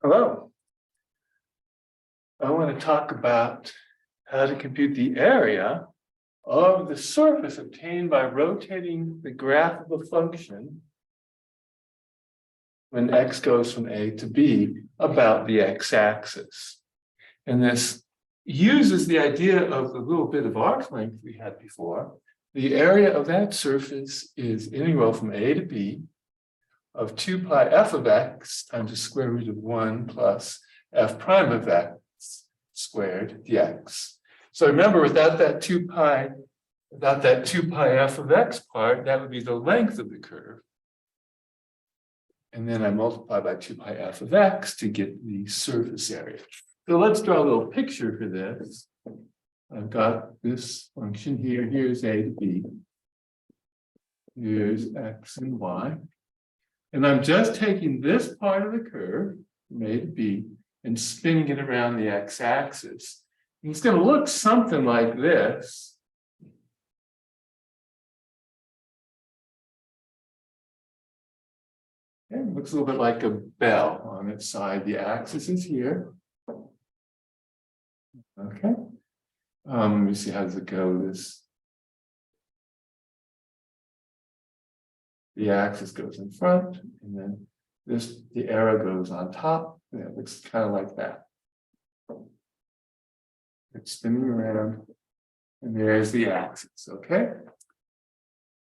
Hello. I want to talk about how to compute the area of the surface obtained by rotating the graph of a function when x goes from A to B about the x-axis. And this uses the idea of the little bit of arc length we had before. The area of that surface is integral from A to B of 2 pi f of x times the square root of 1 plus f prime of x squared dx. So remember, without that 2 pi f of x part, that would be the length of the curve. And then I multiply by 2 pi f of x to get the surface area. So let's draw a little picture for this. I've got this function here. Here's A to B. Here's x and y. And I'm just taking this part of the curve, from A to B, and spinning it around the x-axis. It's going to look something like this. Okay, it looks a little bit like a bell on its side. The axis is here. Okay. Let me see, how does it go? The axis goes in front, and then the arrow goes on top. And it looks kind of like that. It's spinning around, and there's the axis. Okay.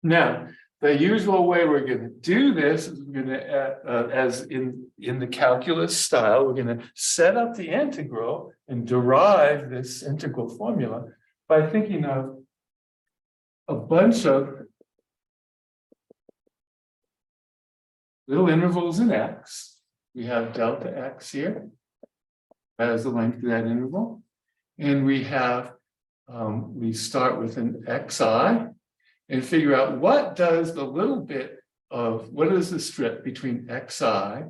Now, the usual way we're going to do this is we're going to, as in the calculus style, we're going to set up the integral and derive this integral formula by thinking of a bunch of little intervals in x. We have delta x here. That is the length of that interval. And we have, we start with an xi and figure out what does the little bit of, what is the strip between xi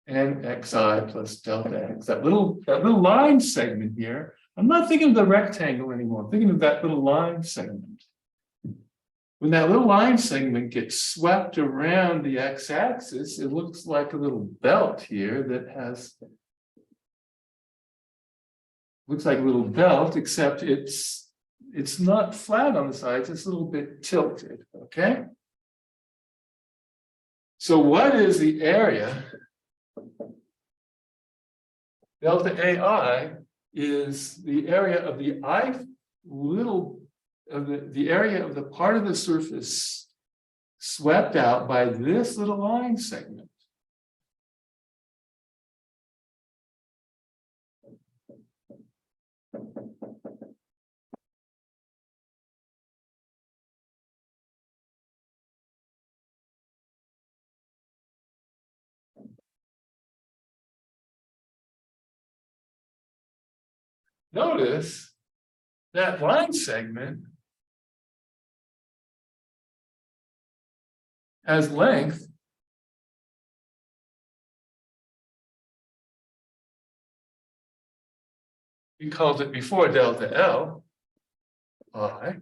and xi plus delta x? That little line segment here. I'm not thinking of the rectangle anymore. I'm thinking of that little line segment. When that little line segment gets swept around the x-axis, it looks like a little belt here that has, looks like a little belt, except it's not flat on the sides, it's a little bit tilted, okay? So what is the area? Delta AI is the area of the the area of the part of the surface swept out by this little line segment. Notice that line segment has length we called it before delta L, I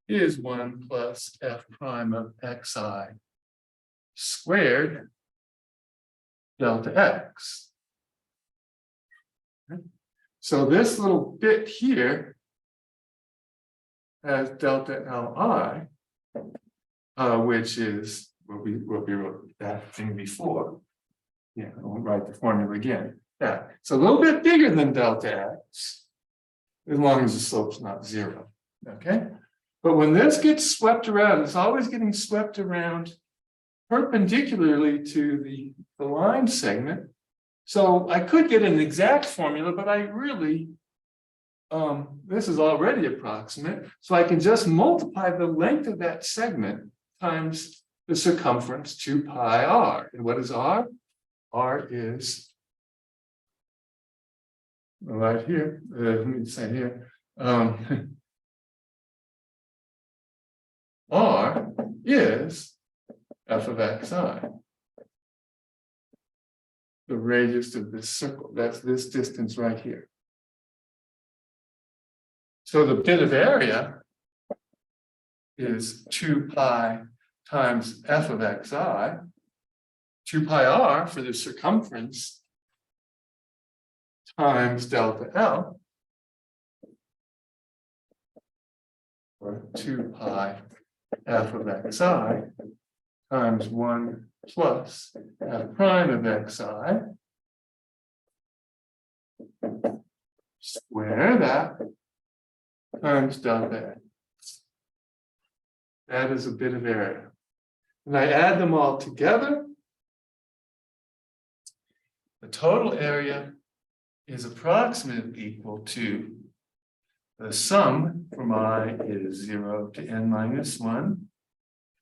is 1 plus f prime of xi squared delta x. Okay. So this little bit here has delta Li, which is what we wrote that thing before. Yeah, I won't write the formula again. Yeah, it's a little bit bigger than delta x, as long as the slope's not 0. Okay, but when this gets swept around, it's always getting swept around perpendicularly to the line segment. So I could get an exact formula, but I really, this is already approximate. So I can just multiply the length of that segment times the circumference 2 pi r. And what is r? R is right here. Let me say here. R is f of xi. The radius of this circle. That's this distance right here. So the bit of area is 2 pi times f of xi. 2 pi r for the circumference times delta L, or 2 pi f of xi times 1 plus f prime of xi, square that times delta x. That is a bit of area. And I add them all together. The total area is approximately equal to the sum from I is 0 to n minus 1.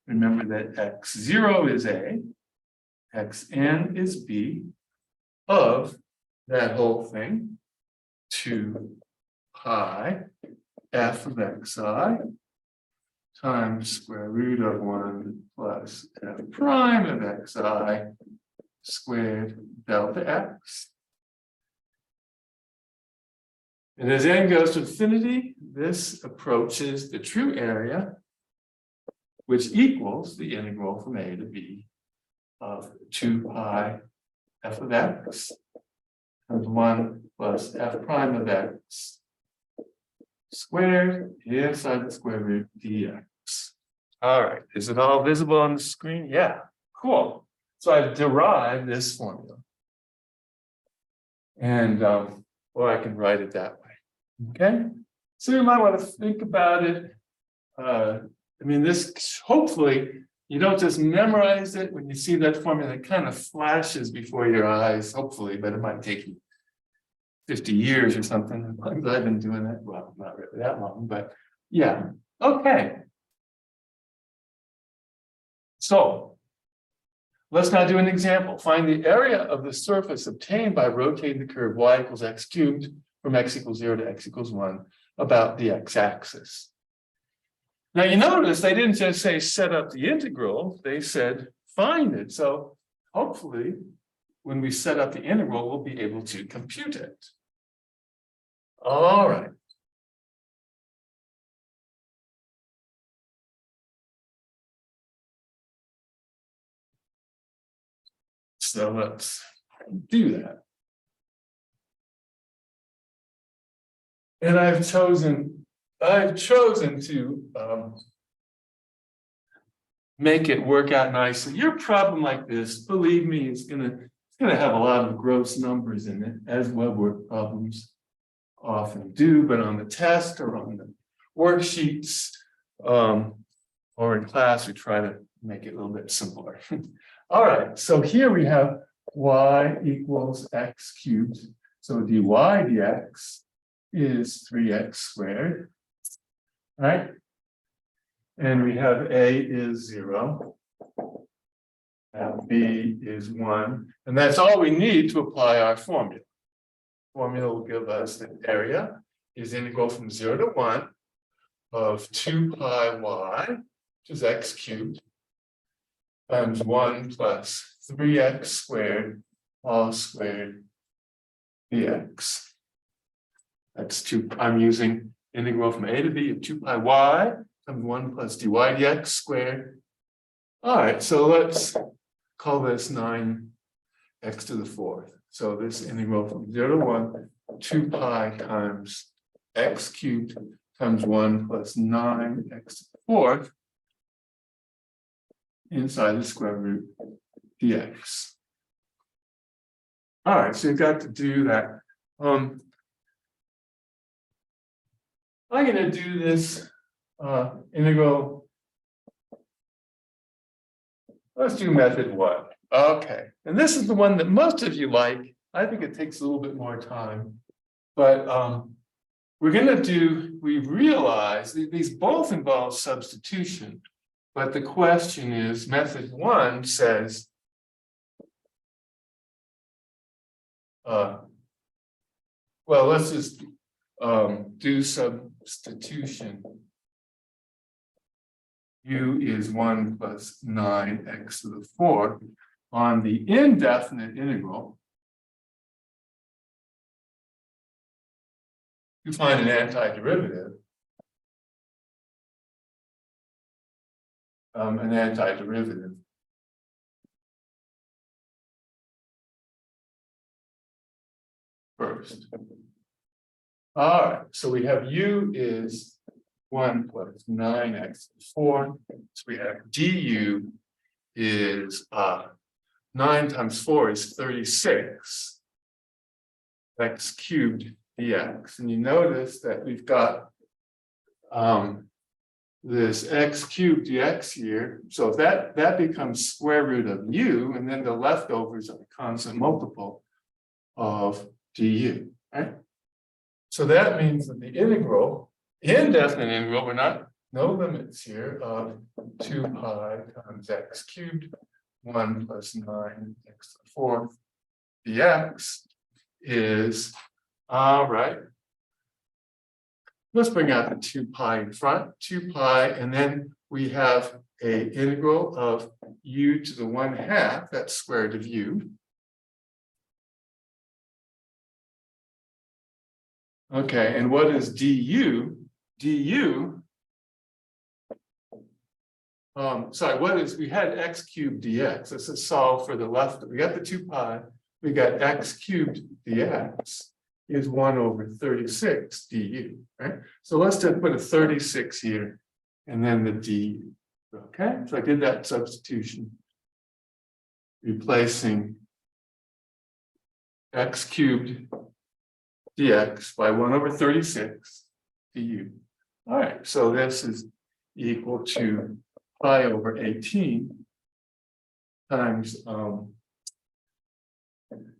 Remember that x0 is A, xn is B, of that whole thing, 2 pi f of xi times square root of 1 plus f prime of xi squared delta x. And as n goes to infinity, this approaches the true area, which equals the integral from a to b of 2 pi f of x times 1 plus f prime of x squared inside the square root dx. All right, is it all visible on the screen? Yeah, cool. So I've derived this formula. And, or I can write it that way. Okay, so you might want to think about it. I mean, this, hopefully, you don't just memorize it when you see that formula, it kind of flashes before your eyes, hopefully, but it might take you 50 years or something. As long as I've been doing it, well, not really that long, but yeah, okay. So let's now do an example. Find the area of the surface obtained by rotating the curve y equals x cubed from x equals 0 to x equals 1 about the x-axis. Now you notice they didn't just say set up the integral, they said find it. So hopefully when we set up the integral, we'll be able to compute it. All right. So let's do that. And I've chosen to make it work out nicely. Your problem like this, believe me, is gonna have a lot of gross numbers in it, as web work problems often do, but on the test or on the worksheets or in class, we try to make it a little bit simpler. All right, so here we have y equals x cubed. So dy dx is 3x squared, right? And we have a is 0, and b is 1, and that's all we need to apply our formula. Formula will give us the area is integral from 0 to 1 of 2 pi y, which is x cubed, times 1 plus 3x squared all squared dx. That's 2, I'm using integral from a to b of 2 pi y times 1 plus dy dx squared. All right, so let's call this 9x to the 4th. So this integral from 0 to 1, 2 pi times x cubed times 1 plus 9x to the 4th inside the square root dx. All right, so you've got to do that. I'm going to do this integral. Let's do method 1. Okay, and this is the one that most of you like. I think it takes a little bit more time, but we're going to do, we've realized these both involve substitution, but the question is, method 1 says, well, let's just do substitution. U is 1 plus 9x to the 4th on the indefinite integral. You find an antiderivative. first. All right, so we have u is 1 plus 9x to the 4. So we have du is 9 times 4 is 36 x cubed dx. And you notice that we've got this x cubed dx here. So that becomes square root of u, and then the leftovers are a constant multiple of du, right? So that means that the integral, indefinite integral, we're not, no limits here, of 2 pi times x cubed 1 plus 9 x to the 4th dx is, all right. Let's bring out the 2 pi in front, 2 pi, and then we have a integral of u to the 1/2, that's square root of u. Okay, and what is du? Du, sorry, what is, we had x cubed dx. This is solve for the left. We got the 2 pi, we got x cubed dx is 1 over 36 du, right? So let's just put a 36 here and then the du. Okay, so I did that substitution, replacing x cubed dx by 1 over 36 du. All right, so this is equal to pi over 18 times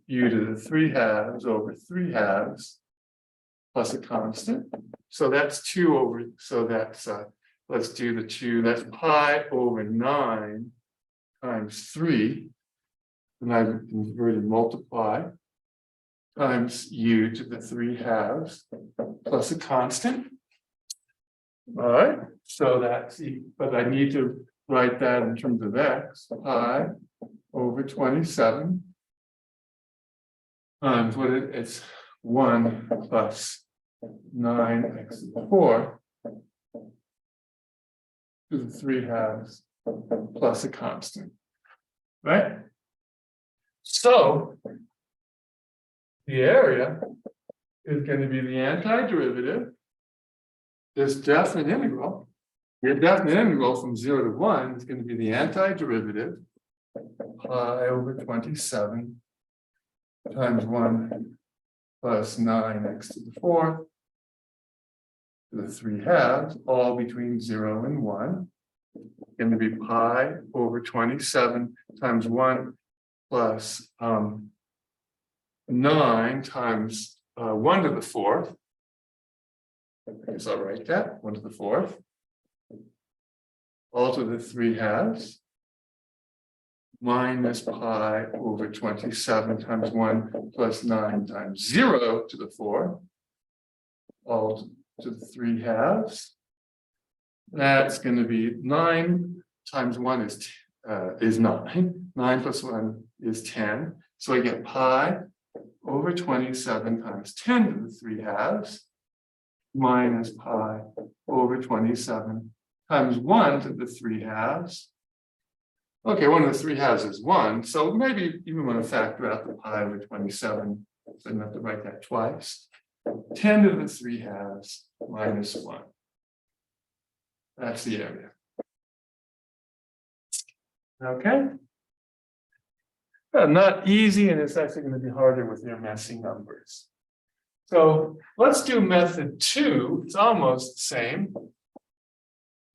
u to the 3/2 over 3/2 plus a constant. So that's 2 over, so that's, let's do the 2, that's pi over 9 times 3. And I've inverted multiply times u to the 3/2 plus a constant. All right, so that's, but I need to write that in terms of x, pi over 27 times what it's 1 plus 9x to the 4 to the 3/2 plus a constant, right? So the area is going to be the antiderivative, this definite integral. Your definite integral from 0 to 1 is going to be the antiderivative pi over 27 times 1 plus 9x to the 4th to the 3/2, all between 0 and 1. Going to be pi over 27 times 1 plus 9 times 1 to the 4th. I guess I'll write that, 1 to the 4th. All to the 3/2 minus pi over 27 times 1 plus 9 times 0 to the 4th. All to the 3/2. That's going to be 9 times 1 is 9. 9 plus 1 is 10. So I get pi over 27 times 10 to the 3/2 minus pi over 27 times 1 to the 3/2. Okay, 1 to the 3/2 is 1. So maybe you want to factor out the pi over 27. So I don't have to write that twice. 10 to the 3/2 minus 1. That's the area. Okay. Not easy, and it's actually going to be harder with your messy numbers. So let's do method 2. It's almost the same.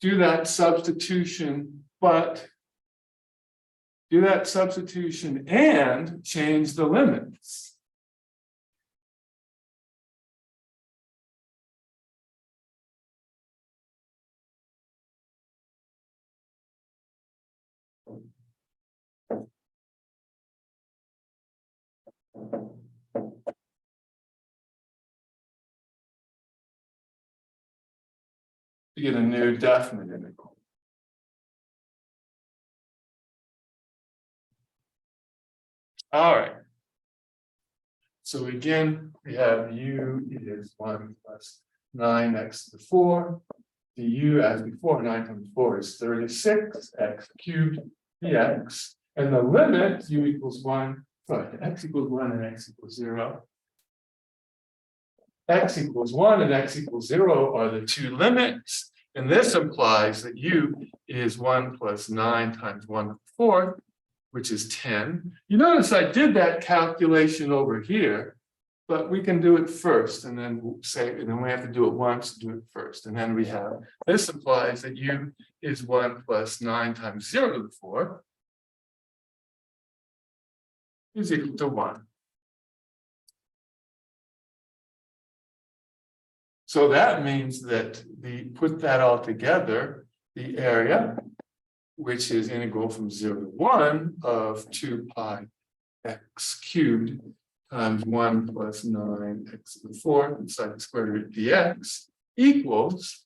Do that substitution, but do that substitution and change the limits. To get a new definite integral. All right. So again, we have u is 1 plus 9x to the 4. The u as before, 9 times 4 is 36, x cubed dx. And the limit u equals 1, sorry, x equals 1 and x equals 0. x equals 1 and x equals 0 are the two limits. And this implies that u is 1 plus 9 times 1/4, which is 10. You notice I did that calculation over here, but we can do it first and then say, and then we have to do it once, do it first. And then we have, this implies that u is 1 plus 9 times 0⁴ is equal to 1. So that means that put that all together, the area, which is integral from 0 to 1 of 2 pi x cubed times 1 plus 9x⁴ inside the square root dx equals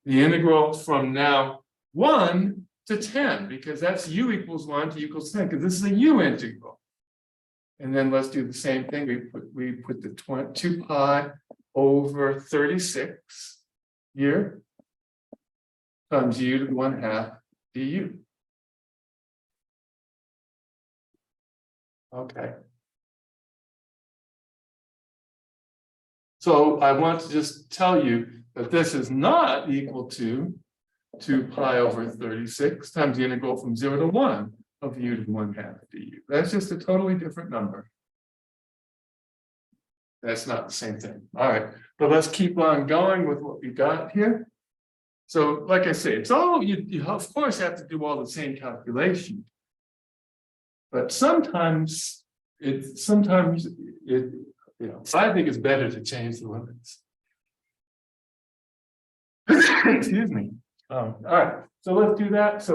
the integral from now 1 to 10, because that's u equals 1 to u equals 10, because this is a u integral. And then let's do the same thing. We put the 2 pi over 36 here times u to the 1/2 du. Okay. So I want to just tell you that this is not equal to 2 pi over 36 times the integral from 0 to 1 of u to the 1/2 du. That's just a totally different number. That's not the same thing. All right, but let's keep on going with what we got here. So, like I say, it's all you of course have to do all the same calculation, but sometimes I think it's better to change the limits. Excuse me. All right, so let's do that. So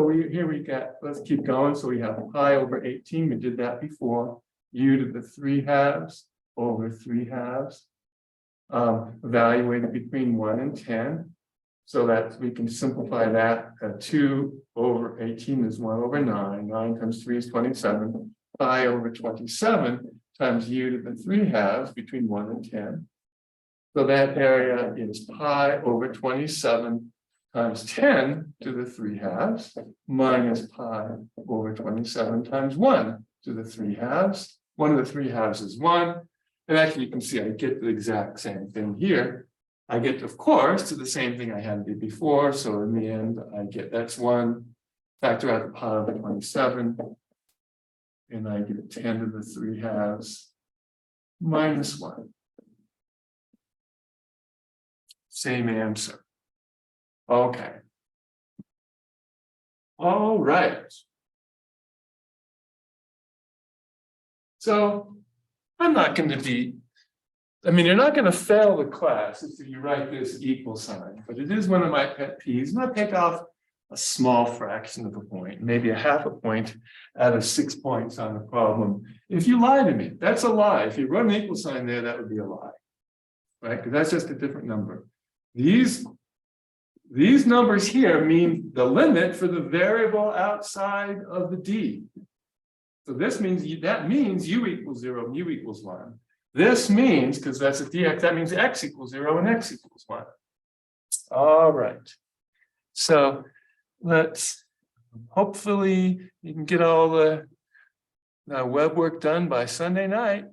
let's keep going. So we have pi over 18. We did that before. U to the 3/2 over 3/2, evaluated between 1 and 10. So that we can simplify that. 2 over 18 is 1 over 9. 9 times 3 is 27. Pi over 27 times u to the 3/2 between 1 and 10. So that area is pi over 27 times 10 to the 3/2 minus pi over 27 times 1 to the 3/2. 1 of the 3/2 is 1. And actually, you can see I get the exact same thing here. I get, of course, to the same thing I had did before. So in the end, I get that's 1. Factor out the pi over 27. And I get 10 to the 3/2 minus 1. Same answer. Okay. All right. So I'm not going to be, you're not going to fail the class if you write this equal sign, but it is one of my pet peeves. And I'll take off a small fraction of a point, maybe a half a point out of 6 points on the problem. If you lie to me, that's a lie. If you run an equal sign there, that would be a lie, right? Because that's just a different number. These numbers here mean the limit for the variable outside of the d. So this means that means u equals 0 and u equals 1. This means, because that's a dx, that means x equals 0 and x equals 1. All right. So let's hopefully you can get all the web work done by Sunday night.